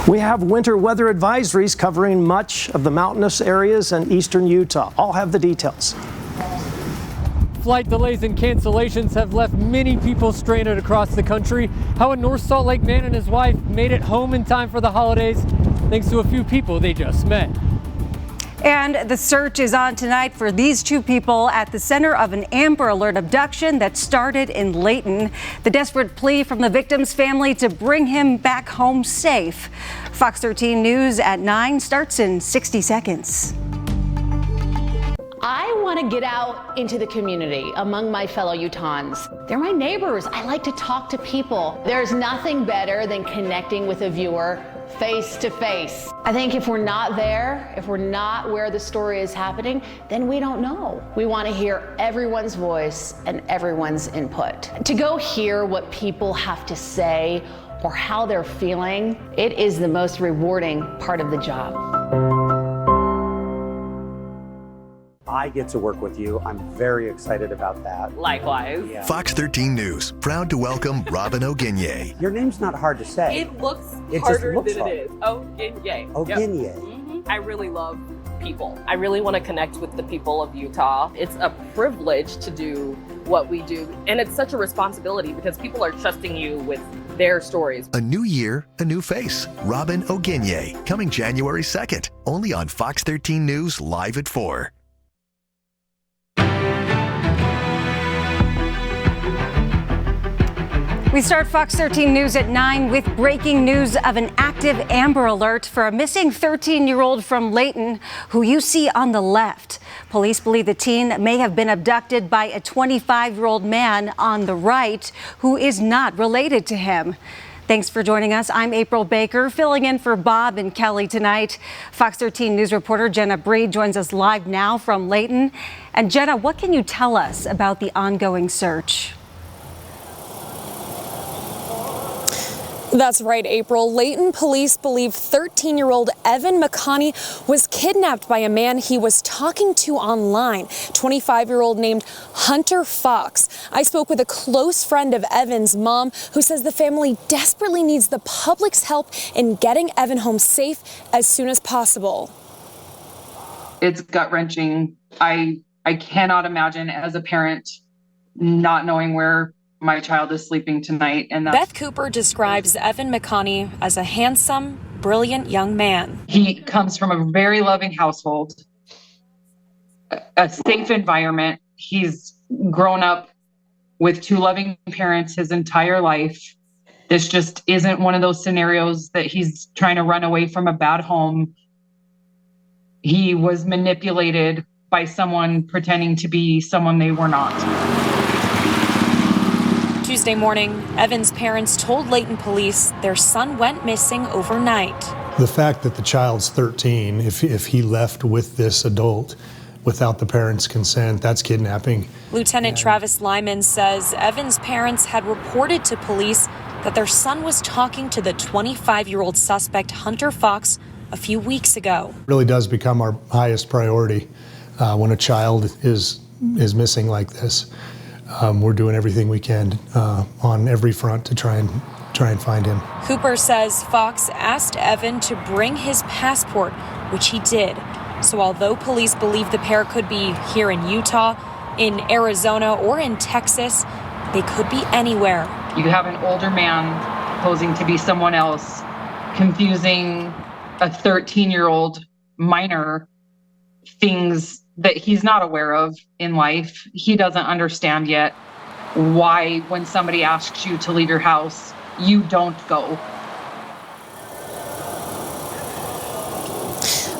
We have winter weather advisories covering much of the mountainous areas and eastern Utah. I'll have the details. Flight delays and cancellations have left many people stranded across the country. How a North Salt Lake man and his wife made it home in time for the holidays, thanks to a few people they just met. And the search is on tonight for these two people at the center of an Amber Alert abduction that started in Layton. The desperate plea from the victim's family to bring him back home safe. Fox 13 News at 9 starts in 60 seconds. I want to get out into the community among my fellow Utahns. They're my neighbors. I like to talk to people. There's nothing better than connecting with a viewer face to face. I think if we're not there, if we're not where the story is happening, then we don't know. We want to hear everyone's voice and everyone's input. To go hear what people have to say or how they're feeling, it is the most rewarding part of the job. I get to work with you. I'm very excited about that. Likewise. Yeah. Fox 13 News, proud to welcome Robin Oginye. Your name's not hard to say. It looks It harder just looks than hard. it is. Oginye. Oginye. Yep. I really love people. I really want to connect with the people of Utah. It's a privilege to do what we do, and it's such a responsibility because people are trusting you with their stories. A new year, a new face. Robin Oginye, coming January 2nd, only on Fox 13 News, live at 4. We start Fox 13 News at 9 with breaking news of an active Amber Alert for a missing 13-year-old from Layton, who you see on the left. Police believe the teen may have been abducted by a 25-year-old man on the right who is not related to him. Thanks for joining us. I'm April Baker, filling in for Bob and Kelly tonight. Fox 13 News reporter Jenna Bree joins us live now from Layton. And Jenna, what can you tell us about the ongoing search? That's right, April. Layton police believe 13-year-old Evan McConney was kidnapped by a man he was talking to online, 25-year-old named Hunter Fox. I spoke with a close friend of Evan's mom who says the family desperately needs the public's help in getting Evan home safe as soon as possible. It's gut-wrenching. I cannot imagine as a parent not knowing where my child is sleeping tonight. And Beth Cooper describes Evan McConney as a handsome, brilliant young man. He comes from a very loving household, a safe environment. He's grown up with two loving parents his entire life. This just isn't one of those scenarios that he's trying to run away from a bad home. He was manipulated by someone pretending to be someone they were not. Tuesday morning, Evan's parents told Layton police their son went missing overnight. The fact that the child's 13, if he left with this adult without the parents' consent, that's kidnapping. Lieutenant Travis Lyman says Evan's parents had reported to police that their son was talking to the 25-year-old suspect, Hunter Fox, a few weeks ago. It really does become our highest priority when a child is missing like this. We're doing everything we can on every front to try and find him. Cooper says Fox asked Evan to bring his passport, which he did. So although police believe the pair could be here in Utah, in Arizona, or in Texas, they could be anywhere. You have an older man posing to be someone else, confusing a 13-year-old minor things that he's not aware of in life. He doesn't understand yet why, when somebody asks you to leave your house, you don't go.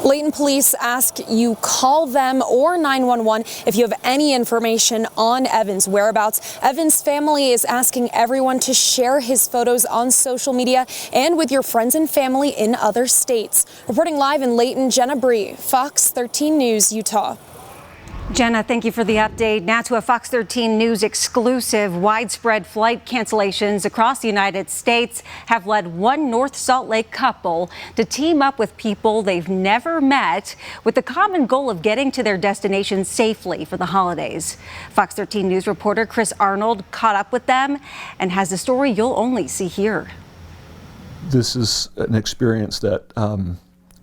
Layton police ask you call them or 911 if you have any information on Evan's whereabouts. Evan's family is asking everyone to share his photos on social media and with your friends and family in other states. Reporting live in Layton, Jenna Bree, Fox 13 News, Utah. Jenna, thank you for the update. Now to a Fox 13 News exclusive. Widespread flight cancellations across the United States have led one North Salt Lake couple to team up with people they've never met with the common goal of getting to their destination safely for the holidays. Fox 13 News reporter Chris Arnold caught up with them and has a story you'll only see here. This is an experience that,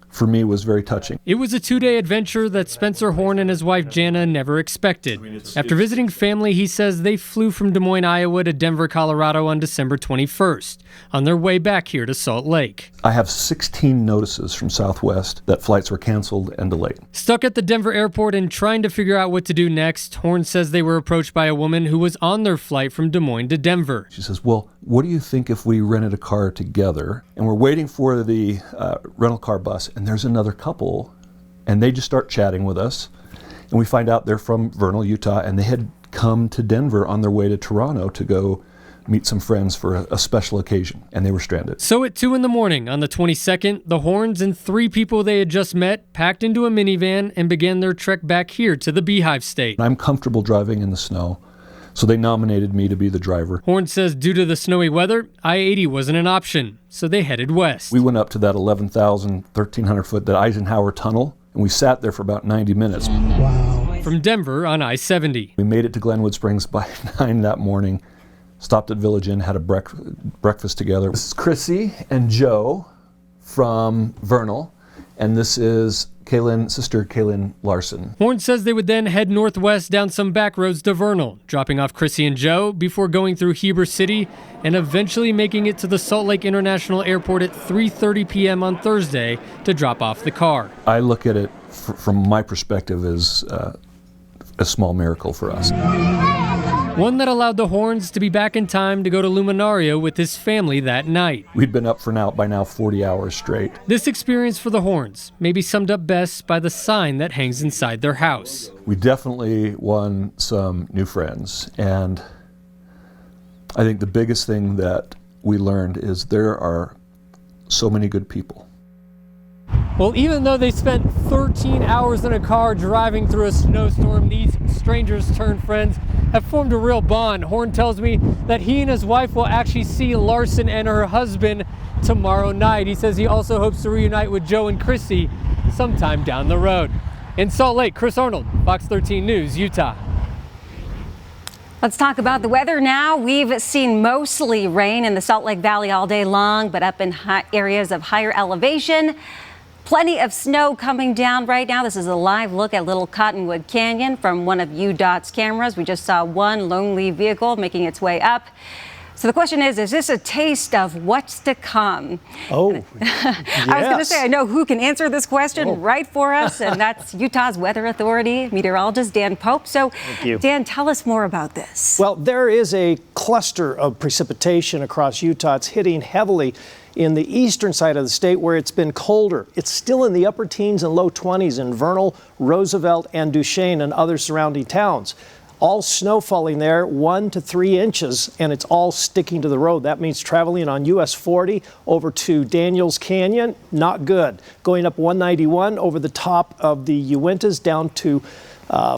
for me, was very touching. It was a 2-day adventure that Spencer Horn and his wife Jana never expected. After visiting family, he says they flew from Des Moines, Iowa to Denver, Colorado on December 21st, on their way back here to Salt Lake. I have 16 notices from Southwest that flights were canceled and delayed. Stuck at the Denver airport and trying to figure out what to do next, Horn says they were approached by a woman who was on their flight from Des Moines to Denver. She says, well, what do you think if we rented a car together? And we're waiting for the rental car bus, and there's another couple, and they just start chatting with us. And we find out they're from Vernal, Utah, and they had come to Denver on their way to Toronto to go meet some friends for a special occasion, and they were stranded. So at 2 a.m. on the 22nd, the Horns and 3 people they had just met packed into a minivan and began their trek back here to the Beehive State. I'm comfortable driving in the snow, so they nominated me to be the driver. Horn says due to the snowy weather, I-80 wasn't an option, so they headed west. We went up to that 1,300 foot, that Eisenhower Tunnel, and we sat there for about 90 minutes. Wow. From Denver on I-70. We made it to Glenwood Springs by 9 that morning, stopped at Village Inn, had a breakfast together. This is Chrissy and Joe from Vernal, and this is Sister Kaylin Larson. Horn says they would then head northwest down some back roads to Vernal, dropping off Chrissy and Joe before going through Heber City and eventually making it to the Salt Lake International Airport at 3:30 p.m. on Thursday to drop off the car. I look at it from my perspective as a small miracle for us. One that allowed the Horns to be back in time to go to Luminaria with his family that night. We'd been up by now 40 hours straight. This experience for the Horns may be summed up best by the sign that hangs inside their house. We definitely won some new friends, and I think the biggest thing that we learned is there are so many good people. Well, even though they spent 13 hours in a car driving through a snowstorm, these strangers turned friends have formed a real bond. Horn tells me that he and his wife will actually see Larson and her husband tomorrow night. He says he also hopes to reunite with Joe and Chrissy sometime down the road. In Salt Lake, Chris Arnold, Fox 13 News, Utah. Let's talk about the weather now. We've seen mostly rain in the Salt Lake Valley all day long, but up in areas of higher elevation, plenty of snow coming down right now. This is a live look at Little Cottonwood Canyon from one of UDOT's cameras. We just saw one lonely vehicle making its way up. So the question is this a taste of what's to come? Oh, yes. I was going to say, I know who can answer this question right for us, and that's Utah's Weather Authority meteorologist Dan Pope. So, Dan, tell us more about this. Well, there is a cluster of precipitation across Utah. It's hitting heavily in the eastern side of the state where it's been colder. It's still in the upper teens and low 20s in Vernal, Roosevelt, and Duchesne and other surrounding towns. All snow falling there, 1 to 3 inches, and it's all sticking to the road. That means traveling on US 40 over to Daniels Canyon, not good. Going up 191 over the top of the Uintas down to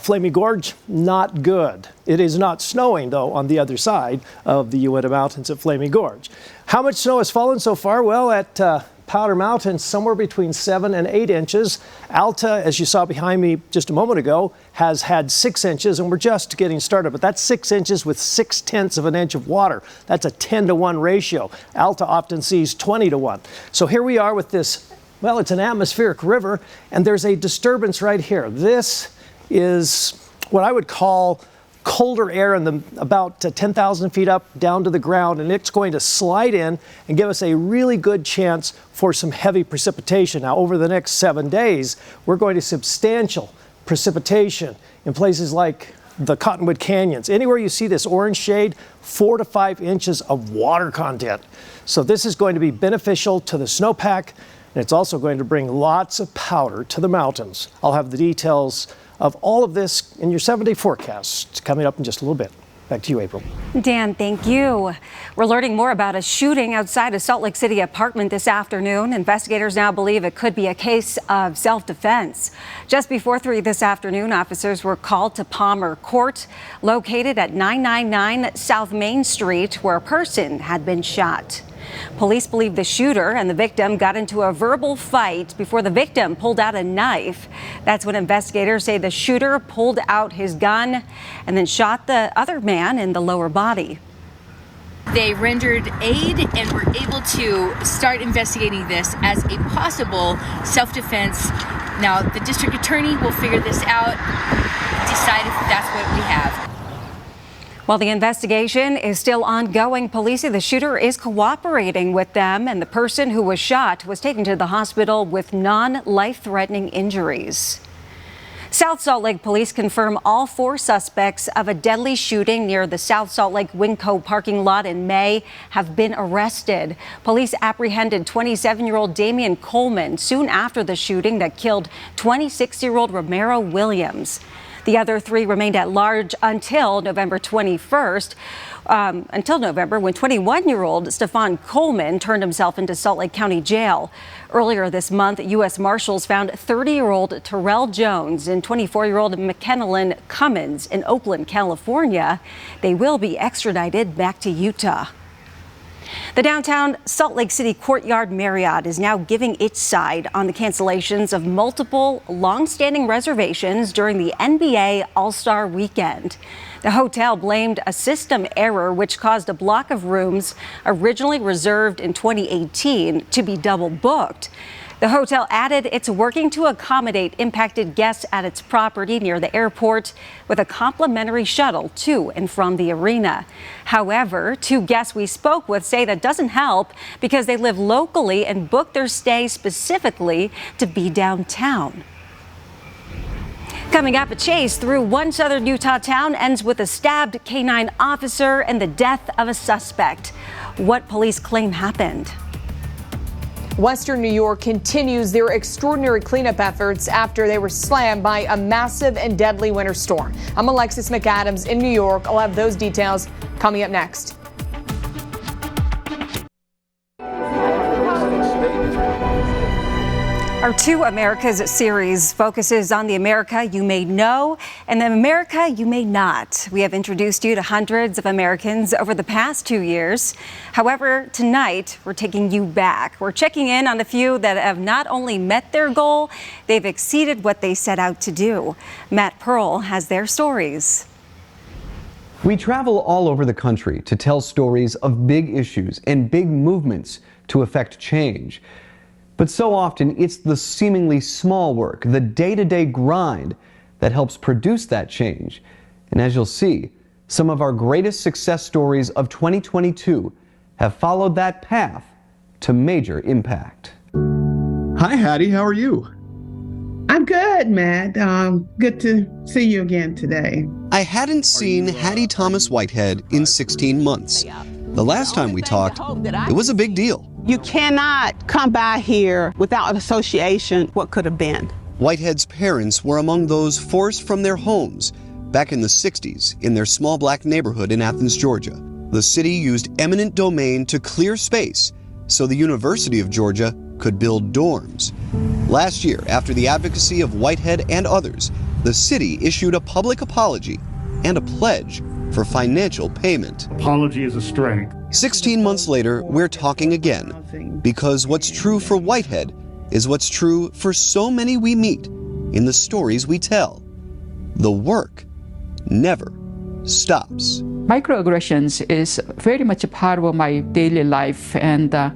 Flaming Gorge, not good. It is not snowing, though, on the other side of the Uinta Mountains at Flaming Gorge. How much snow has fallen so far? Well, at Powder Mountain, somewhere between 7 and 8 inches. Alta, as you saw behind me just a moment ago, has had 6 inches, and we're just getting started. But that's 6 inches with 0.6 of an inch of water. That's a 10-to-1 ratio. Alta often sees 20-to-1. So here we are with this, well, it's an atmospheric river, and there's a disturbance right here. This is what I would call colder air in the about 10,000 feet up down to the ground, and it's going to slide in and give us a really good chance for some heavy precipitation. Now, over the next 7 days, we're going to substantial precipitation in places like the Cottonwood Canyons. Anywhere you see this orange shade, 4 to 5 inches of water content. So this is going to be beneficial to the snowpack, and it's also going to bring lots of powder to the mountains. I'll have the details of all of this in your 7-day forecast coming up in just a little bit. Back to you, April. Dan, thank you. We're learning more about a shooting outside a Salt Lake City apartment this afternoon. Investigators now believe it could be a case of self-defense. Just before 3 this afternoon, officers were called to Palmer Court, located at 999 South Main Street, where a person had been shot. Police believe the shooter and the victim got into a verbal fight before the victim pulled out a knife. That's when investigators say the shooter pulled out his gun and then shot the other man in the lower body. They rendered aid and were able to start investigating this as a possible self-defense. Now, the district attorney will figure this out, decide if that's what we have. While the investigation is still ongoing, police say the shooter is cooperating with them, and the person who was shot was taken to the hospital with non-life-threatening injuries. South Salt Lake police confirm all 4 suspects of a deadly shooting near the South Salt Lake Winco parking lot in May have been arrested. Police apprehended 27-year-old Damian Coleman soon after the shooting that killed 26-year-old Romero Williams. The other 3 remained at large until November 21st, when 21-year-old Stefan Coleman turned himself into Salt Lake County Jail. Earlier this month, U.S. Marshals found 30-year-old Terrell Jones and 24-year-old McKennelyn Cummins in Oakland, California. They will be extradited back to Utah. The downtown Salt Lake City Courtyard Marriott is now giving its side on the cancellations of multiple long-standing reservations during the NBA All-Star Weekend. The hotel blamed a system error which caused a block of rooms originally reserved in 2018 to be double booked. The hotel added it's working to accommodate impacted guests at its property near the airport with a complimentary shuttle to and from the arena. However, 2 guests we spoke with say that doesn't help because they live locally and booked their stay specifically to be downtown. Coming up, a chase through one southern Utah town ends with a stabbed K-9 officer and the death of a suspect. What police claim happened? Western New York continues their extraordinary cleanup efforts after they were slammed by a massive and deadly winter storm. I'm Alexis McAdams in New York. I'll have those details coming up next. Our Two Americas series focuses on the America you may know and the America you may not. We have introduced you to hundreds of Americans over the past 2 years. However, tonight we're taking you back. We're checking in on a few that have not only met their goal, they've exceeded what they set out to do. Matt Pearl has their stories. We travel all over the country to tell stories of big issues and big movements to affect change. But so often, it's the seemingly small work, the day-to-day grind, that helps produce that change. And as you'll see, some of our greatest success stories of 2022 have followed that path to major impact. Hi, Hattie. How are you? I'm good, Matt. Good to see you again today. I hadn't seen Hattie Thomas Whitehead in 16 months. The last time we talked, it was a big deal. You cannot come by here without an association what could have been. Whitehead's parents were among those forced from their homes back in the 60s in their small black neighborhood in Athens, Georgia. The city used eminent domain to clear space so the University of Georgia could build dorms. Last year, after the advocacy of Whitehead and others, the city issued a public apology and a pledge for financial payment. Apology is a strength. 16 months later, we're talking again, because what's true for Whitehead is what's true for so many we meet in the stories we tell. The work never stops. Microaggressions is very much a part of my daily life, but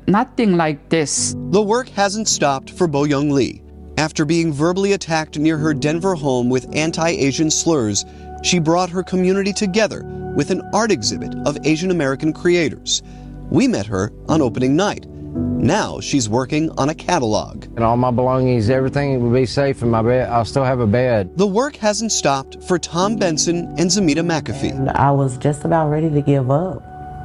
nothing like this. The work hasn't stopped for Bo Young Lee. After being verbally attacked near her Denver home with anti-Asian slurs, she brought her community together with an art exhibit of Asian American creators. We met her on opening night. Now she's working on a catalog. And all my belongings, everything will be safe in my bed. I'll still have a bed. The work hasn't stopped for Tom Benson and Zamita McAfee. And I was just about ready to give up,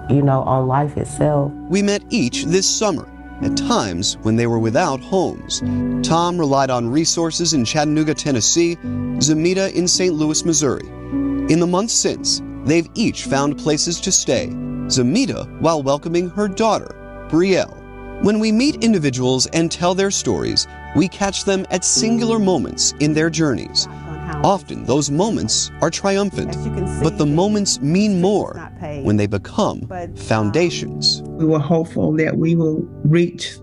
on life itself. We met each this summer, at times when they were without homes. Tom relied on resources in Chattanooga, Tennessee, Zamita in St. Louis, Missouri. In the months since, they've each found places to stay. Zamita while welcoming her daughter, Brielle. When we meet individuals and tell their stories, we catch them at singular moments in their journeys. Often those moments are triumphant, but the moments mean more when they become foundations. We were hopeful that we will reach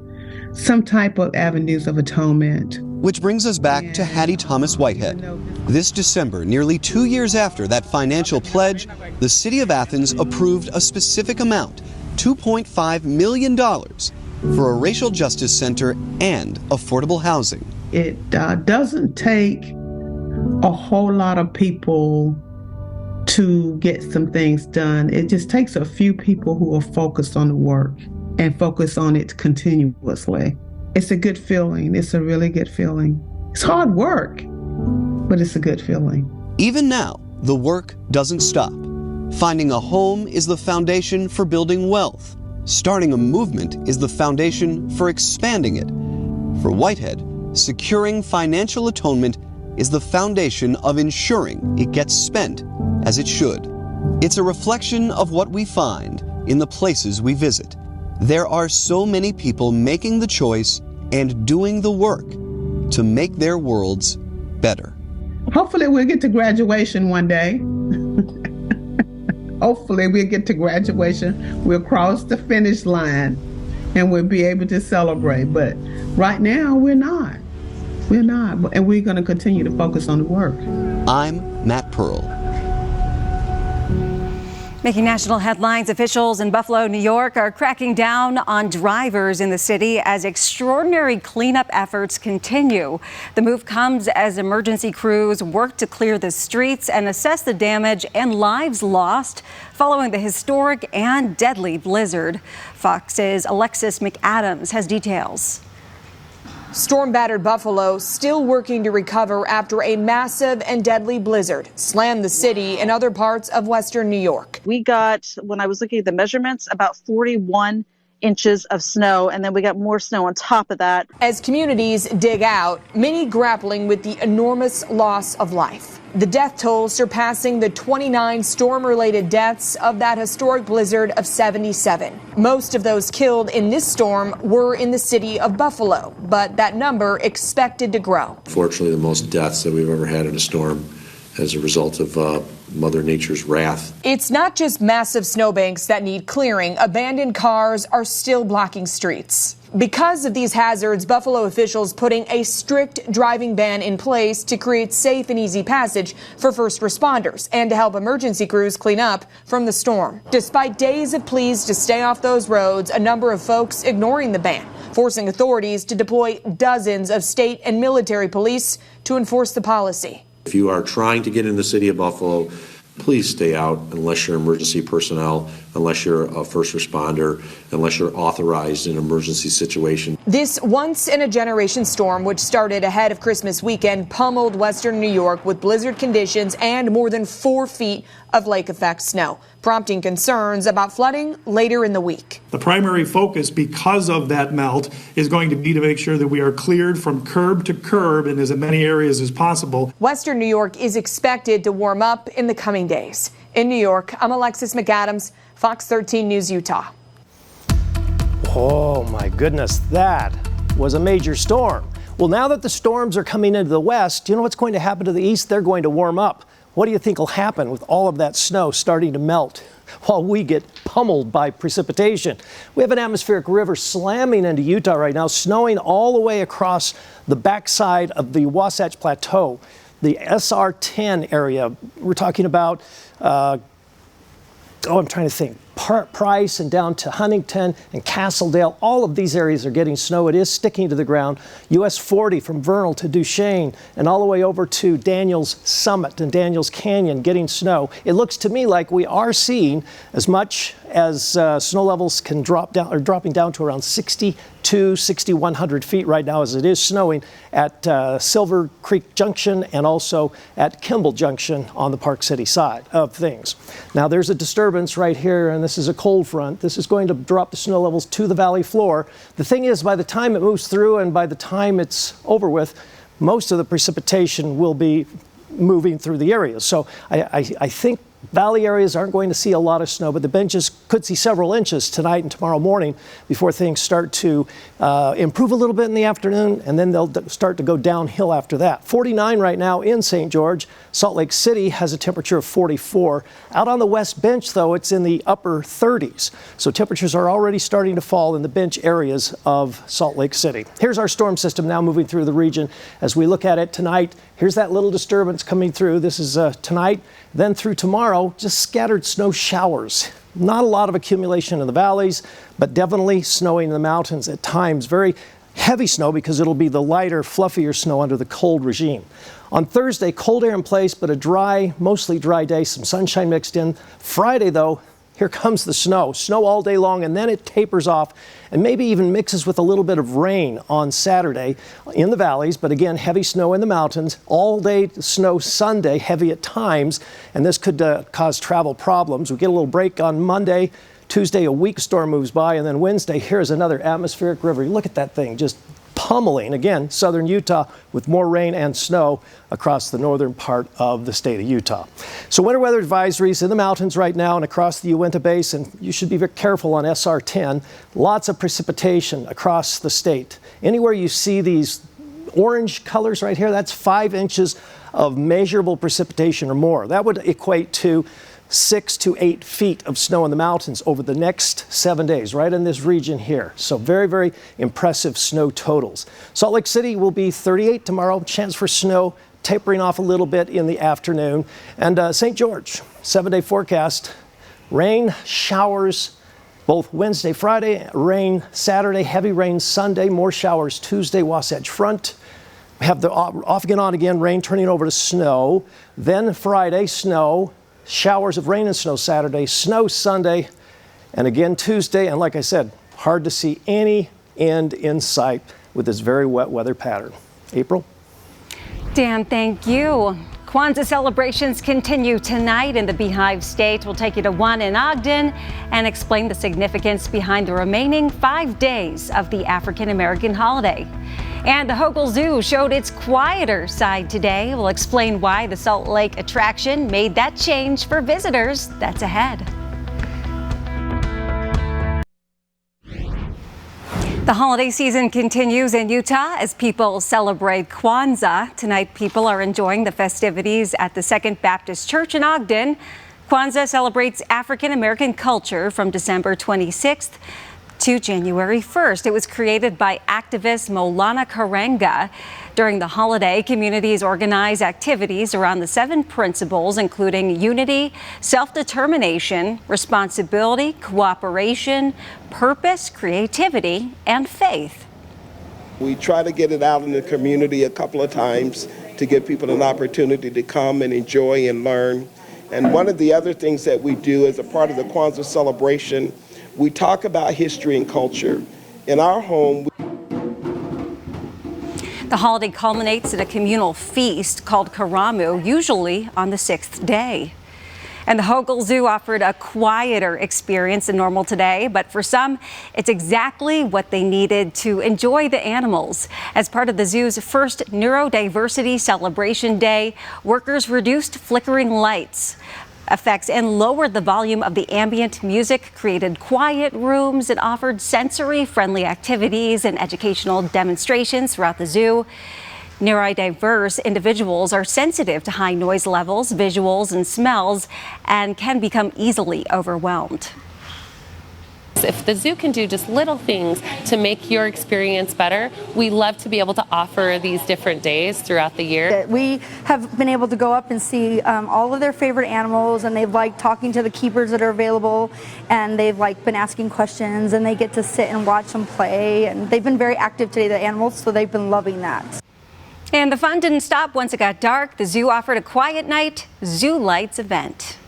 some type of avenues of atonement. Which brings us back to Hattie Thomas Whitehead. This December, nearly 2 years after that financial pledge, the city of Athens approved a specific amount, $2.5 million, for a racial justice center and affordable housing. It doesn't take a whole lot of people to get some things done. It just takes a few people who are focused on the work and focus on it continuously. It's a good feeling. It's a really good feeling. It's hard work, but it's a good feeling. Even now, the work doesn't stop. Finding a home is the foundation for building wealth. Starting a movement is the foundation for expanding it. For Whitehead, securing financial atonement is the foundation of ensuring it gets spent as it should. It's a reflection of what we find in the places we visit. There are so many people making the choice and doing the work to make their worlds better. Hopefully we'll get to graduation one day. Hopefully we'll get to graduation. We'll cross the finish line and we'll be able to celebrate. But right now we're not. We're not. And we're going to continue to focus on the work. I'm Matt Pearl. Making national headlines, officials in Buffalo, New York are cracking down on drivers in the city as extraordinary cleanup efforts continue. The move comes as emergency crews work to clear the streets and assess the damage and lives lost following the historic and deadly blizzard. Fox's Alexis McAdams has details. Storm-battered Buffalo still working to recover after a massive and deadly blizzard slammed the city and other parts of western New York. We got, when I was looking at the measurements, about 41 inches of snow, and then we got more snow on top of that. As communities dig out, many grappling with the enormous loss of life. The death toll surpassing the 29 storm-related deaths of that historic blizzard of 77. Most of those killed in this storm were in the city of Buffalo, but that number expected to grow. Fortunately, the most deaths that we've ever had in a storm as a result of Mother Nature's wrath. It's not just massive snowbanks that need clearing. Abandoned cars are still blocking streets. Because of these hazards, Buffalo officials putting a strict driving ban in place to create safe and easy passage for first responders and to help emergency crews clean up from the storm. Despite days of pleas to stay off those roads, a number of folks ignoring the ban, forcing authorities to deploy dozens of state and military police to enforce the policy. If you are trying to get in the city of Buffalo, please stay out unless you're emergency personnel, unless you're a first responder, unless you're authorized in an emergency situation. This once-in-a-generation storm, which started ahead of Christmas weekend, pummeled western New York with blizzard conditions and more than 4 feet of lake-effect snow, prompting concerns about flooding later in the week. The primary focus, because of that melt, is going to be to make sure that we are cleared from curb to curb in as many areas as possible. Western New York is expected to warm up in the coming days. In New York, I'm Alexis McAdams, Fox 13 News, Utah. Oh my goodness, that was a major storm. Well, now that the storms are coming into the west, you know what's going to happen to the east? They're going to warm up. What do you think will happen with all of that snow starting to melt while we get pummeled by precipitation? We have an atmospheric river slamming into Utah right now, snowing all the way across the backside of the Wasatch Plateau, the SR10 area. We're talking about, I'm trying to think, Price and down to Huntington and Castledale. All of these areas are getting snow. It is sticking to the ground. US 40 from Vernal to Duchesne and all the way over to Daniels Summit and Daniels Canyon getting snow. It looks to me like we are seeing as much as snow levels can drop down, or dropping down to around 6,100 feet right now as it is snowing at Silver Creek Junction and also at Kimball Junction on the Park City side of things. Now there's a disturbance right here, and this is a cold front. This is going to drop the snow levels to the valley floor. The thing is, by the time it moves through and by the time it's over with, most of the precipitation will be moving through the area. So I think valley areas aren't going to see a lot of snow, but the benches could see several inches tonight and tomorrow morning before things start to improve a little bit in the afternoon, and then they'll start to go downhill after that. 49 right now in St. George. Salt Lake City has a temperature of 44. Out on the West Bench, though, it's in the upper 30s. So temperatures are already starting to fall in the bench areas of Salt Lake City. Here's our storm system now moving through the region. As we look at it tonight, here's that little disturbance coming through. This is tonight. Then through tomorrow, just scattered snow showers. Not a lot of accumulation in the valleys, but definitely snowing in the mountains at times. Very heavy snow because it'll be the lighter, fluffier snow under the cold regime. On Thursday, cold air in place, but a dry, mostly dry day, some sunshine mixed in. Friday, though, here comes the snow. Snow all day long, and then it tapers off and maybe even mixes with a little bit of rain on Saturday in the valleys, but again, heavy snow in the mountains. All day snow Sunday, heavy at times, and this could cause travel problems. We get a little break on Monday. Tuesday, a weak storm moves by, and then Wednesday, here's another atmospheric river. Look at that thing, just pummeling, again, southern Utah with more rain and snow across the northern part of the state of Utah. So winter weather advisories in the mountains right now and across the Uinta Basin. You should be very careful on SR10. Lots of precipitation across the state. Anywhere you see these orange colors right here, that's 5 inches of measurable precipitation or more. That would equate to 6 to 8 feet of snow in the mountains over the next 7 days, right in this region here. So very, very impressive snow totals. Salt Lake City will be 38 tomorrow, chance for snow tapering off a little bit in the afternoon. And St. George, 7-day forecast, rain, showers, both Wednesday, Friday, rain Saturday, heavy rain Sunday, more showers Tuesday, Wasatch Front. We have the off again, on again, rain turning over to snow. Then Friday, snow. Showers of rain and snow Saturday, snow Sunday, and again Tuesday. And like I said, hard to see any end in sight with this very wet weather pattern. April? Dan, thank you. Kwanzaa celebrations continue tonight in the Beehive State. We'll take you to one in Ogden and explain the significance behind the remaining 5 days of the African American holiday. And the Hogle Zoo showed its quieter side today. We'll explain why the Salt Lake attraction made that change for visitors. That's ahead. The holiday season continues in Utah as people celebrate Kwanzaa. Tonight, people are enjoying the festivities at the Second Baptist Church in Ogden. Kwanzaa celebrates African American culture from December 26th to January 1st. It was created by activist Maulana Karenga. During the holiday, communities organize activities around the 7 principles, including unity, self-determination, responsibility, cooperation, purpose, creativity, and faith. We try to get it out in the community a couple of times to give people an opportunity to come and enjoy and learn. And one of the other things that we do as a part of the Kwanzaa celebration, we talk about history and culture. In our home, the holiday culminates in a communal feast called Karamu, usually on the 6th day. And the Hogle Zoo offered a quieter experience than normal today, but for some, it's exactly what they needed to enjoy the animals. As part of the zoo's first Neurodiversity Celebration Day, workers reduced flickering lights effects and lowered the volume of the ambient music, created quiet rooms, and offered sensory-friendly activities and educational demonstrations throughout the zoo. Neurodiverse individuals are sensitive to high noise levels, visuals, and smells, and can become easily overwhelmed. If the zoo can do just little things to make your experience better, we love to be able to offer these different days throughout the year. We have been able to go up and see all of their favorite animals, and they've liked talking to the keepers that are available, and they've been asking questions, and they get to sit and watch them play, and they've been very active today, the animals, so they've been loving that. And the fun didn't stop once it got dark. The zoo offered a quiet night Zoo Lights event.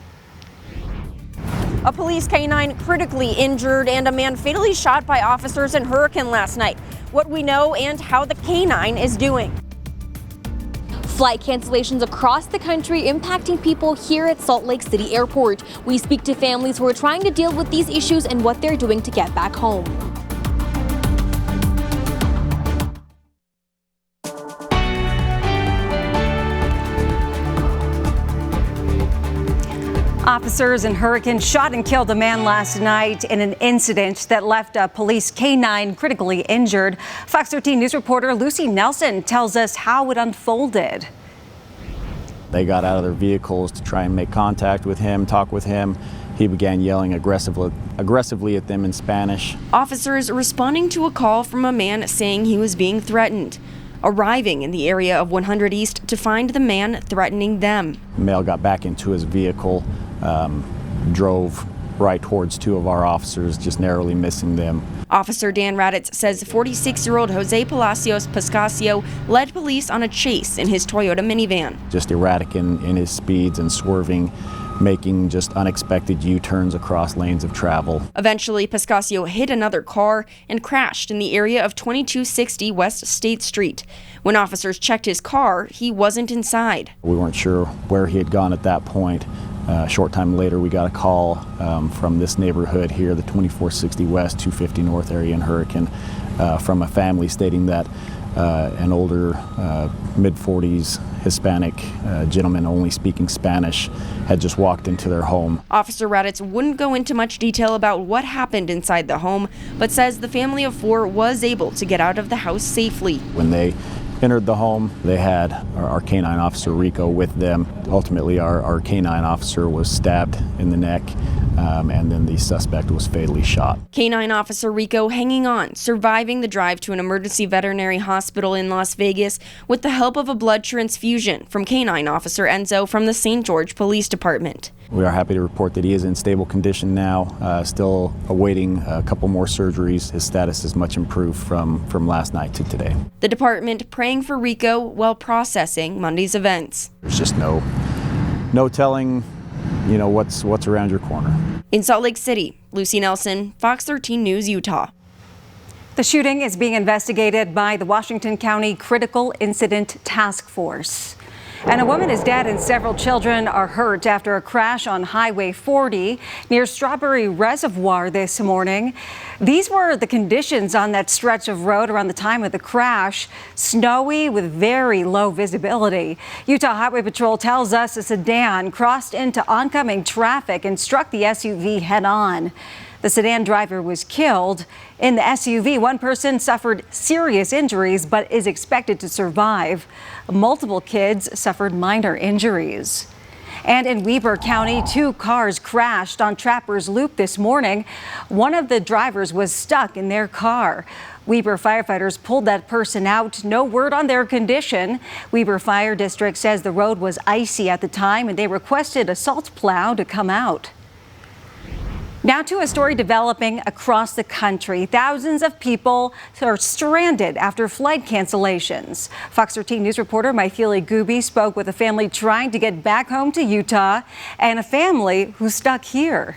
A police canine critically injured and a man fatally shot by officers in Hurricane last night. What we know and how the canine is doing. Flight cancellations across the country impacting people here at Salt Lake City Airport. We speak to families who are trying to deal with these issues and what they're doing to get back home. Officers in Hurricane shot and killed a man last night in an incident that left a police K-9 critically injured. Fox 13 News reporter Lucy Nelson tells us how it unfolded. They got out of their vehicles to try and make contact with him, talk with him. He began yelling aggressively at them in Spanish. Officers responding to a call from a man saying he was being threatened, arriving in the area of 100 East to find the man threatening them. The male got back into his vehicle, drove right towards two of our officers, just narrowly missing them. Officer Dan Raditz says 46-year-old Jose Palacios Pascasio led police on a chase in his Toyota minivan. Just erratic in his speeds and swerving, making just unexpected U-turns across lanes of travel. Eventually, Pascasio hit another car and crashed in the area of 2260 West State Street. When officers checked his car, he wasn't inside. We weren't sure where he had gone at that point. A short time later, we got a call from this neighborhood here, the 2460 West, 250 North area in Hurricane, from a family stating that an older mid-40s Hispanic gentleman only speaking Spanish had just walked into their home. Officer Raditz wouldn't go into much detail about what happened inside the home, but says the family of four was able to get out of the house safely. When they entered the home, they had our K-9 officer Rico with them. Ultimately, our K-9 officer was stabbed in the neck, and then the suspect was fatally shot. K-9 officer Rico hanging on, surviving the drive to an emergency veterinary hospital in Las Vegas with the help of a blood transfusion from K-9 officer Enzo from the St. George Police Department. We are happy to report that he is in stable condition now, still awaiting a couple more surgeries. His status is much improved from last night to today. The department praying for Rico while processing Monday's events. There's just no telling, what's around your corner. In Salt Lake City, Lucy Nelson, Fox 13 News, Utah. The shooting is being investigated by the Washington County Critical Incident Task Force. And a woman is dead and several children are hurt after a crash on Highway 40 near Strawberry Reservoir this morning. These were the conditions on that stretch of road around the time of the crash, snowy with very low visibility. Utah Highway Patrol tells us a sedan crossed into oncoming traffic and struck the SUV head on. The sedan driver was killed. In the SUV, one person suffered serious injuries but is expected to survive. Multiple kids suffered minor injuries. And in Weber County, two cars crashed on Trappers Loop this morning. One of the drivers was stuck in their car. Weber firefighters pulled that person out. No word on their condition. Weber Fire District says the road was icy at the time and they requested a salt plow to come out. Now to a story developing across the country. Thousands of people are stranded after flight cancellations. Fox 13 News reporter Mythili Gooby spoke with a family trying to get back home to Utah and a family who's stuck here.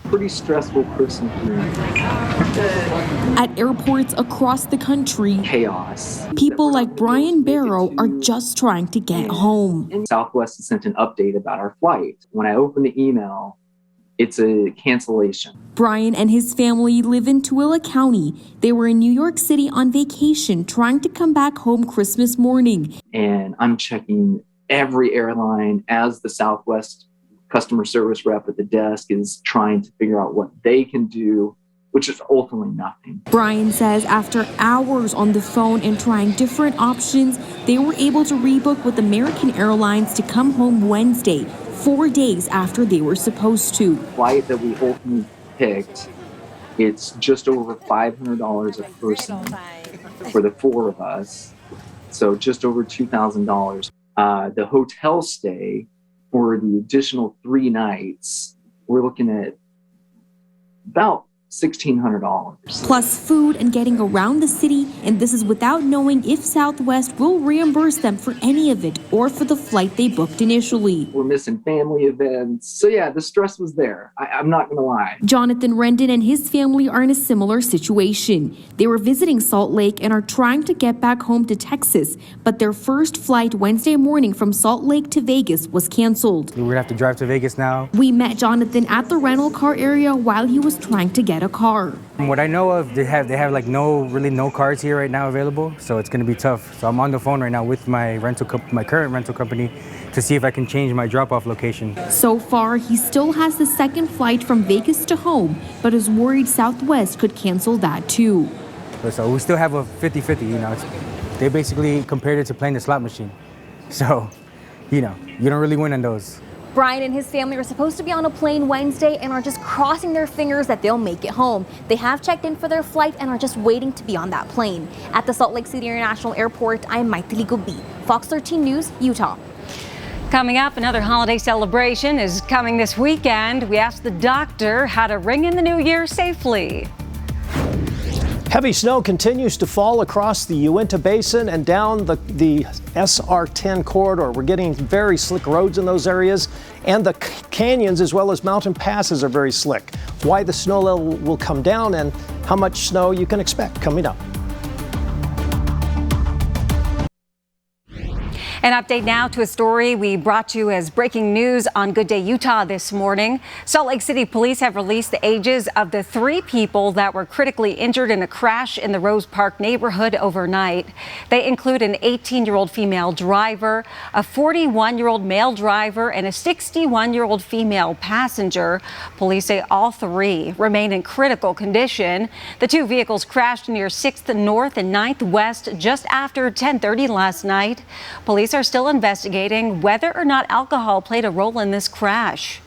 Pretty stressful person here. At airports across the country, Chaos. People like Brian Barrow are just trying to get home. Southwest sent an update about our flight. When I opened the email, it's a cancellation. Brian and his family live in Tooele County. They were in New York City on vacation, trying to come back home Christmas morning. And I'm checking every airline as the Southwest customer service rep at the desk is trying to figure out what they can do, which is ultimately nothing. Brian says after hours on the phone and trying different options, they were able to rebook with American Airlines to come home Wednesday, 4 days after they were supposed to. The flight that we ultimately picked, it's just over $500 a person for the four of us, so just over $2,000. The hotel stay for the additional 3 nights, we're looking at about $1,600. Plus food and getting around the city, and this is without knowing if Southwest will reimburse them for any of it or for the flight they booked initially. We're missing family events. So yeah, the stress was there. I'm not going to lie. Jonathan Rendon and his family are in a similar situation. They were visiting Salt Lake and are trying to get back home to Texas, but their first flight Wednesday morning from Salt Lake to Vegas was canceled. We're going to have to drive to Vegas now. We met Jonathan at the rental car area while he was trying to get get a car. From what I know of, they have like no cars here right now available, so it's going to be tough. So I'm on the phone right now with my current rental company to see if I can change my drop-off location. So far, he still has the second flight from Vegas to home, but is worried Southwest could cancel that too. So we still have a 50-50, you know. They basically compared it to playing the slot machine. So, you know, you don't really win on those. Brian and his family are supposed to be on a plane Wednesday and are just crossing their fingers that they'll make it home. They have checked in for their flight and are just waiting to be on that plane. At the Salt Lake City International Airport, I'm Maithili Gobi, Fox 13 News, Utah. Coming up, another holiday celebration is coming this weekend. We asked the doctor how to ring in the new year safely. Heavy snow continues to fall across the Uinta Basin and down the SR10 corridor. We're getting very slick roads in those areas, and the canyons as well as mountain passes are very slick. Why the snow level will come down and how much snow you can expect coming up. An update now to a story we brought you as breaking news on Good Day Utah this morning. Salt Lake City police have released the ages of the 3 people that were critically injured in a crash in the Rose Park neighborhood overnight. They include an 18-year-old female driver, a 41-year-old male driver, and a 61-year-old female passenger. Police say all 3 remain in critical condition. The 2 vehicles crashed near 6th North and 9th West just after 10:30 last night. Police are still investigating whether or not alcohol played a role in this crash.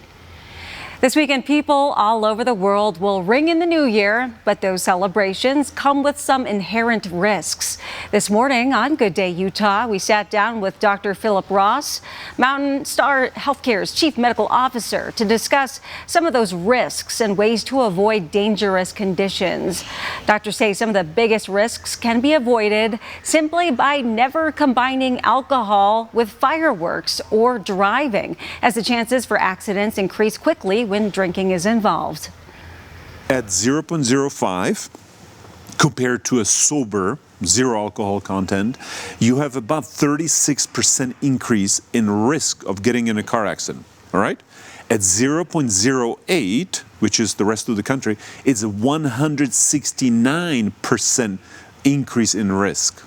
This weekend, people all over the world will ring in the new year, but those celebrations come with some inherent risks. This morning on Good Day Utah, we sat down with Dr. Philip Ross, Mountain Star Healthcare's Chief Medical Officer, to discuss some of those risks and ways to avoid dangerous conditions. Doctors say some of the biggest risks can be avoided simply by never combining alcohol with fireworks or driving, as the chances for accidents increase quickly when drinking is involved. At 0.05, compared to a sober, zero alcohol content, you have about 36% increase in risk of getting in a car accident, all right? At 0.08, which is the rest of the country, it's a 169% increase in risk.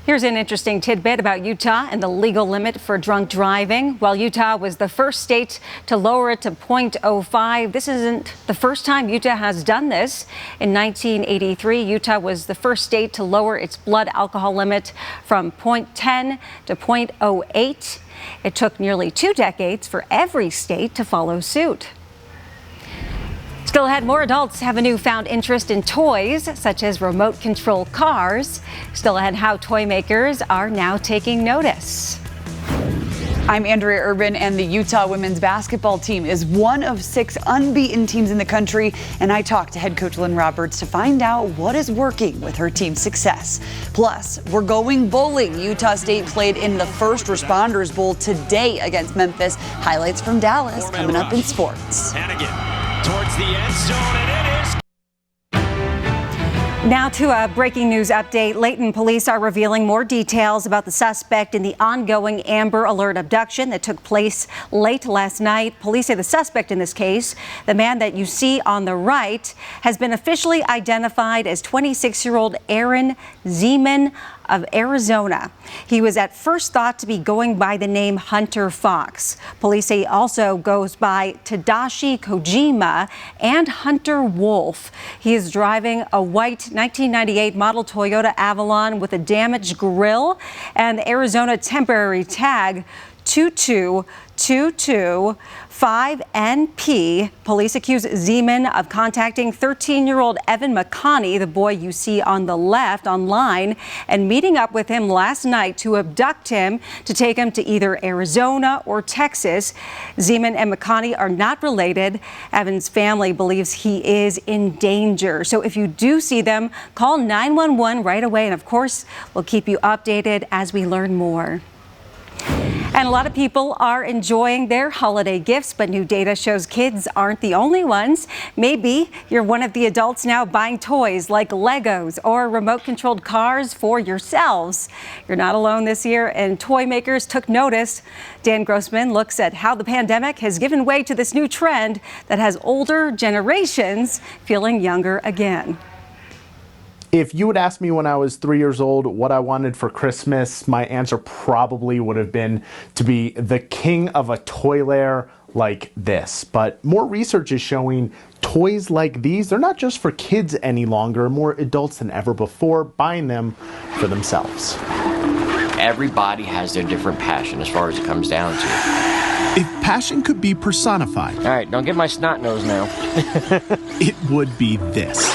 Here's an interesting tidbit about Utah and the legal limit for drunk driving. While Utah was the first state to lower it to 0.05, this isn't the first time Utah has done this. In 1983, Utah was the first state to lower its blood alcohol limit from 0.10 to 0.08. It took nearly 2 decades for every state to follow suit. Still ahead, more adults have a newfound interest in toys, such as remote control cars. Still ahead, how toy makers are now taking notice. I'm Andrea Urban, and the Utah women's basketball team is one of 6 unbeaten teams in the country. And I talked to head coach Lynn Roberts to find out what is working with her team's success. Plus, we're going bowling. Utah State played in the First Responders Bowl today against Memphis. Highlights from Dallas coming up in sports. Towards the end zone, and it is. Now to a breaking news update. Layton police are revealing more details about the suspect in the ongoing Amber Alert abduction that took place late last night. Police say the suspect in this case, the man that you see on the right, has been officially identified as 26-year-old Aaron Zeman of Arizona. He was at first thought to be going by the name Hunter Fox. Police say he also goes by Tadashi Kojima and Hunter Wolf. He is driving a white 1998 model Toyota Avalon with a damaged grille and the Arizona temporary tag 22225NP. Police accuse Zeman of contacting 13-year-old Evan McConney, the boy you see on the left, online, and meeting up with him last night to abduct him to take him to either Arizona or Texas. Zeman and McConney are not related. Evan's family believes he is in danger. So if you do see them, call 911 right away. And of course, we'll keep you updated as we learn more. And a lot of people are enjoying their holiday gifts, but new data shows kids aren't the only ones. Maybe you're one of the adults now buying toys like Legos or remote-controlled cars for yourselves. You're not alone this year, and toy makers took notice. Dan Grossman looks at how the pandemic has given way to this new trend that has older generations feeling younger again. If you would ask me when I was 3 years old what I wanted for Christmas, my answer probably would have been to be the king of a toy lair like this. But more research is showing toys like these, they're not just for kids any longer, more adults than ever before buying them for themselves. Everybody has their different passion as far as it comes down to. If passion could be personified, all right, don't get my snot nose now. It would be this.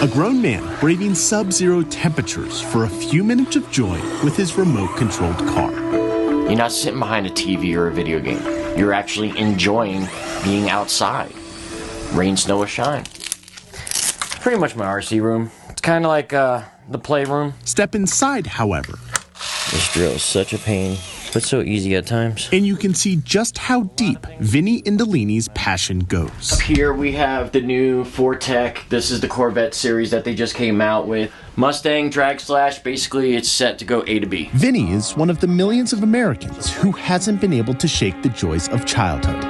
A grown man braving sub-zero temperatures for a few minutes of joy with his remote-controlled car. You're not sitting behind a TV or a video game. You're actually enjoying being outside. Rain, snow, or shine. Pretty much my RC room. It's kind of like the playroom. Step inside, however. This drill is such a pain, but so easy at times. And you can see just how deep Vinny Indolini's passion goes. Up here we have the new Fortec. This is the Corvette series that they just came out with. Mustang Drag Slash, basically it's set to go A to B. Vinny is one of the millions of Americans who hasn't been able to shake the joys of childhood.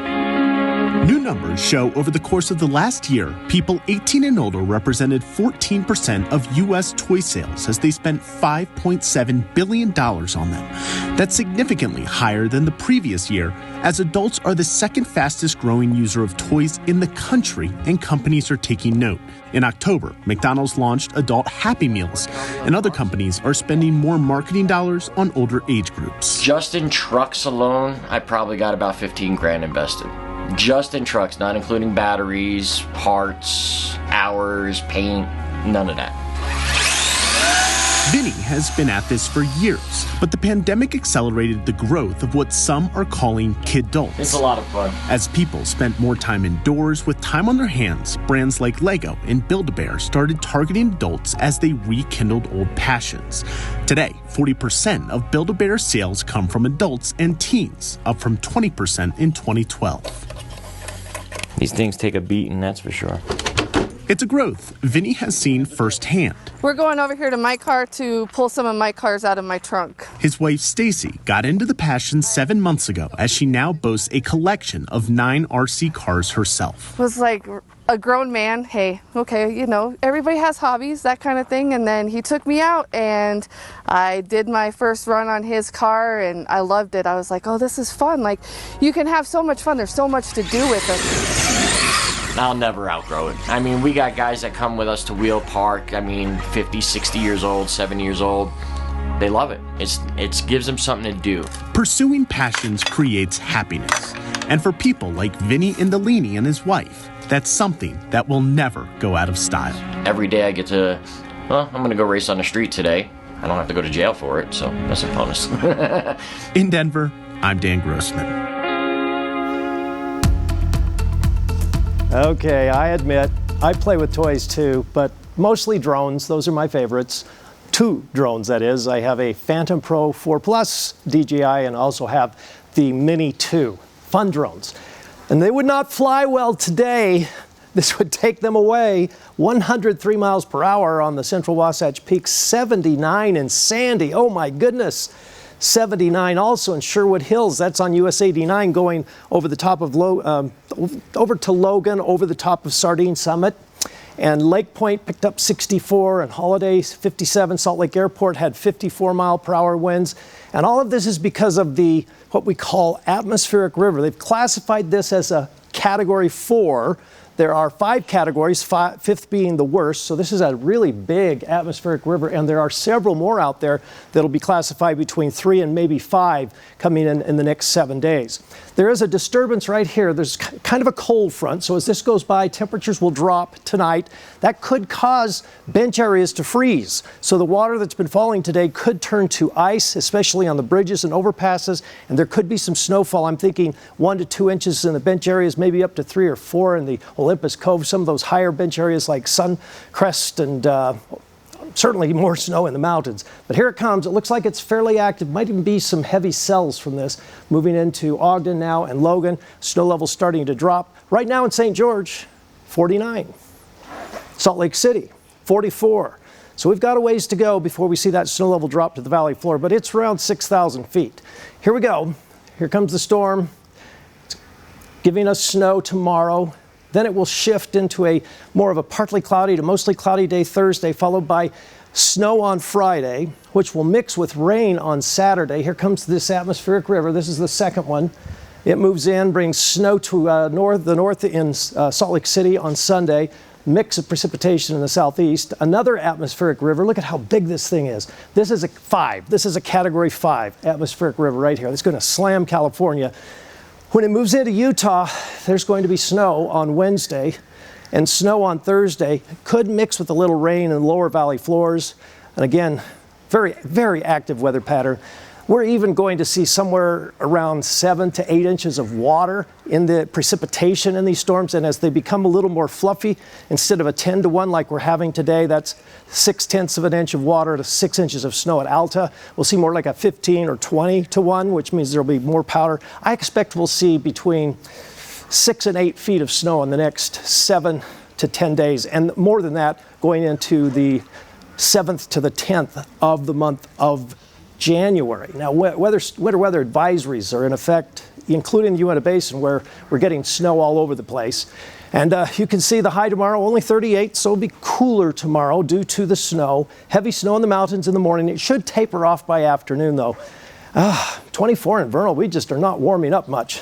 New numbers show over the course of the last year, people 18 and older represented 14% of U.S. toy sales as they spent $5.7 billion on them. That's significantly higher than the previous year, as adults are the second fastest growing user of toys in the country, and companies are taking note. In October, McDonald's launched adult Happy Meals, and other companies are spending more marketing dollars on older age groups. Just in trucks alone, I probably got about 15 grand invested. Just in trucks, not including batteries, parts, hours, paint, none of that. Vinny has been at this for years, but the pandemic accelerated the growth of what some are calling kidults. It's a lot of fun. As people spent more time indoors with time on their hands, brands like Lego and Build-A-Bear started targeting adults as they rekindled old passions. Today, 40% of Build-A-Bear sales come from adults and teens, up from 20% in 2012. These things take a beating, that's for sure. It's a growth Vinny has seen firsthand. We're going over here to my car to pull some of my cars out of my trunk. His wife, Stacy, got into the passion 7 months ago, as she now boasts a collection of 9 RC cars herself. Was like a grown man, hey, okay, you know, everybody has hobbies, that kind of thing. And then he took me out and I did my first run on his car and I loved it. I was like, oh, this is fun. Like, you can have so much fun. There's so much to do with it. I'll never outgrow it. I mean, we got guys that come with us to Wheel Park. I mean, 50, 60 years old, 7 years old. They love it. It gives them something to do. Pursuing passions creates happiness. And for people like Vinny Indolini and his wife, that's something that will never go out of style. Every day I get to, well, I'm going to go race on the street today. I don't have to go to jail for it, so that's a bonus. In Denver, I'm Dan Grossman. Okay, I admit, I play with toys too, but mostly drones. Those are my favorites. 2 drones, that is. I have a Phantom Pro 4 Plus DJI and also have the Mini 2. Fun drones. And they would not fly well today. This would take them away. 103 miles per hour on the Central Wasatch Peak, 79 in Sandy. Oh my goodness. 79 also in Sherwood Hills. That's on US 89 going over the top of over to Logan, over the top of Sardine Summit. And Lake Point picked up 64 and Holiday 57. Salt Lake Airport had 54 mile per hour winds. And all of this is because of the what we call atmospheric river. They've classified this as a category 4. There are 5 categories, 5th being the worst. So this is a really big atmospheric river, and there are several more out there that'll be classified between 3 and maybe 5 coming in the next 7 days. There is a disturbance right here. There's kind of a cold front, so as this goes by, temperatures will drop tonight. That could cause bench areas to freeze. So the water that's been falling today could turn to ice, especially on the bridges and overpasses, and there could be some snowfall. I'm thinking 1 to 2 inches in the bench areas, maybe up to 3 or 4 in the Olympus Cove, some of those higher bench areas like Suncrest and certainly more snow in the mountains. But here it comes. It looks like it's fairly active. Might even be some heavy cells from this moving into Ogden now and Logan. Snow levels starting to drop. Right now in St. George, 49. Salt Lake City, 44. So we've got a ways to go before we see that snow level drop to the valley floor, but it's around 6,000 feet. Here we go. Here comes the storm. It's giving us snow tomorrow. Then it will shift into a more of a partly cloudy to mostly cloudy day Thursday, followed by snow on Friday, which will mix with rain on Saturday. Here comes this atmospheric river. This is the second one. It moves in, brings snow to the north in Salt Lake City on Sunday. Mix of precipitation in the southeast. Another atmospheric river. Look at how big this thing is. This is a 5. This is a Category 5 atmospheric river right here. It's going to slam California. When it moves into Utah, there's going to be snow on Wednesday and snow on Thursday. Could mix with a little rain in the lower valley floors. And again, very, very active weather pattern. We're even going to see somewhere around 7 to 8 inches of water in the precipitation in these storms. And as they become a little more fluffy, instead of a 10-to-1 like we're having today, that's 0.6 of an inch of water to 6 inches of snow at Alta. We'll see more like a 15 or 20-to-1, which means there'll be more powder. I expect we'll see between 6 and 8 feet of snow in the next 7 to 10 days. And more than that, going into the 7th to the 10th of the month of January. Now, winter weather advisories are in effect, including the Uinta Basin, where we're getting snow all over the place. And you can see the high tomorrow, only 38, so it'll be cooler tomorrow due to the snow. Heavy snow in the mountains in the morning. It should taper off by afternoon, though. 24 in Vernal, we just are not warming up much.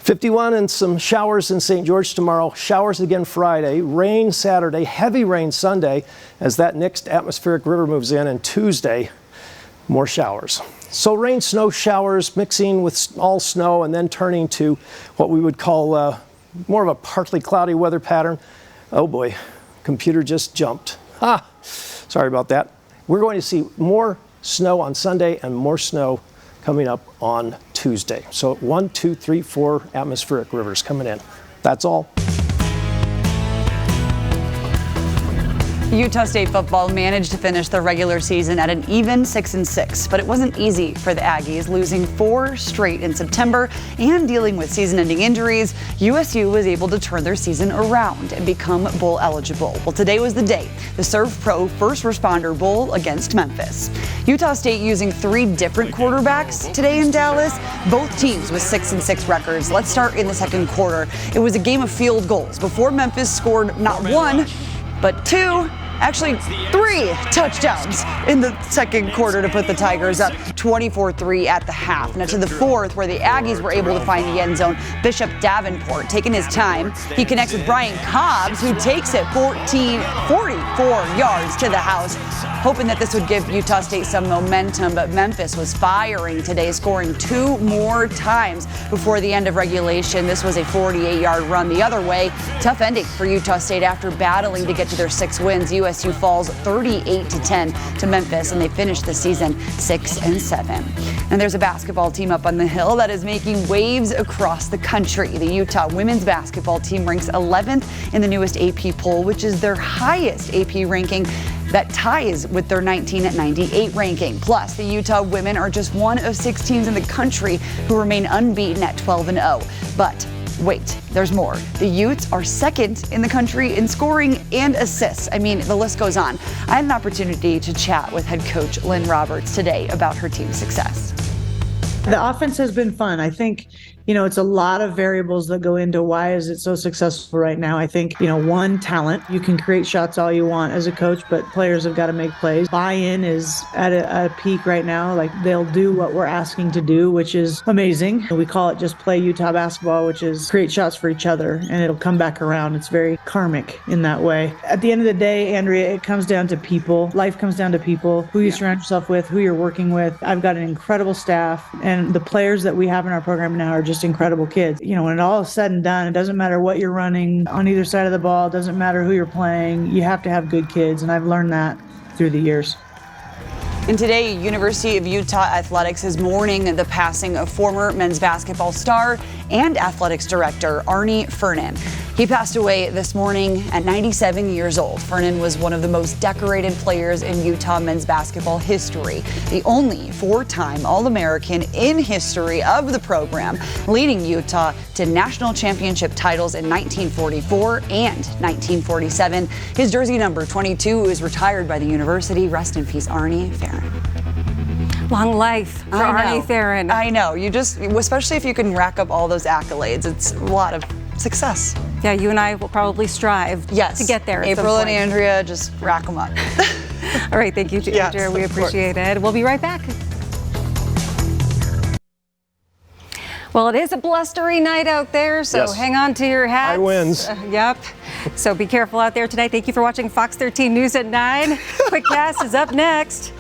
51 and some showers in St. George tomorrow. Showers again Friday. Rain Saturday. Heavy rain Sunday as that next atmospheric river moves in. And Tuesday, more showers. So rain, snow, showers mixing with all snow and then turning to what we would call more of a partly cloudy weather pattern. Oh boy, computer just jumped. Sorry about that. We're going to see more snow on Sunday and more snow coming up on Tuesday. So 1, 2, 3, 4 atmospheric rivers coming in. That's all. Utah State football managed to finish the regular season at an even 6-6, but it wasn't easy for the Aggies, losing 4 straight in September and dealing with season-ending injuries. USU was able to turn their season around and become bowl eligible. Well, today was the day, the Serve Pro First Responder Bowl against Memphis. Utah State using 3 different quarterbacks today in Dallas, both teams with 6-6 records. Let's start in the second quarter. It was a game of field goals before Memphis scored not 1, but 2, actually 3 touchdowns in the second quarter to put the Tigers up 24-3 at the half. Now to the fourth, where the Aggies were able to find the end zone, Bishop Davenport taking his time. He connects with Brian Cobbs, who takes it 44 yards to the house, hoping that this would give Utah State some momentum, but Memphis was firing today, scoring 2 more times before the end of regulation. This was a 48-yard run the other way. Tough ending for Utah State after battling to get to their 6 wins. USU falls 38-10 to Memphis, and they finish the season 6-7. And there's a basketball team up on the hill that is making waves across the country. The Utah women's basketball team ranks 11th in the newest AP poll, which is their highest AP ranking that ties with their 1998 ranking. Plus, the Utah women are just one of 6 teams in the country who remain unbeaten at 12-0. But wait, there's more. The Utes are 2nd in the country in scoring and assists. I mean, the list goes on. I had an opportunity to chat with head coach Lynn Roberts today about her team's success. The offense has been fun. I think, it's a lot of variables that go into why is it so successful right now. I think, one, talent. You can create shots all you want as a coach, but players have got to make plays. Buy-in is at a peak right now. Like, they'll do what we're asking to do, which is amazing. We call it just play Utah basketball, which is create shots for each other, and it'll come back around. It's very karmic in that way. At the end of the day, Andrea, it comes down to people. Life comes down to people, who you surround yourself with, who you're working with. I've got an incredible staff, and the players that we have in our program now are just incredible kids. When it all is said and done, it doesn't matter what you're running on either side of the ball. It doesn't matter who you're playing. You have to have good kids, and I've learned that through the years. And today, University of Utah Athletics is mourning the passing of former men's basketball star and athletics director Arnie Fernan. He passed away this morning at 97 years old. Fernan was one of the most decorated players in Utah men's basketball history, the only four-time All-American in history of the program, leading Utah to national championship titles in 1944 and 1947. His jersey number 22 is retired by the university. Rest in peace, Arnie Ferrin. Long life for Arnie Ferrin. I know. You just, especially if you can rack up all those accolades, it's a lot of success. Yeah, you and I will probably strive to get there. April and Andrea, just rack them up. All right, thank you, Andrea. We appreciate it. We'll be right back. Well, it is a blustery night out there, so hang on to your hats. High winds. Yep. So be careful out there tonight. Thank you for watching Fox 13 News at 9. Quick Cast is up next.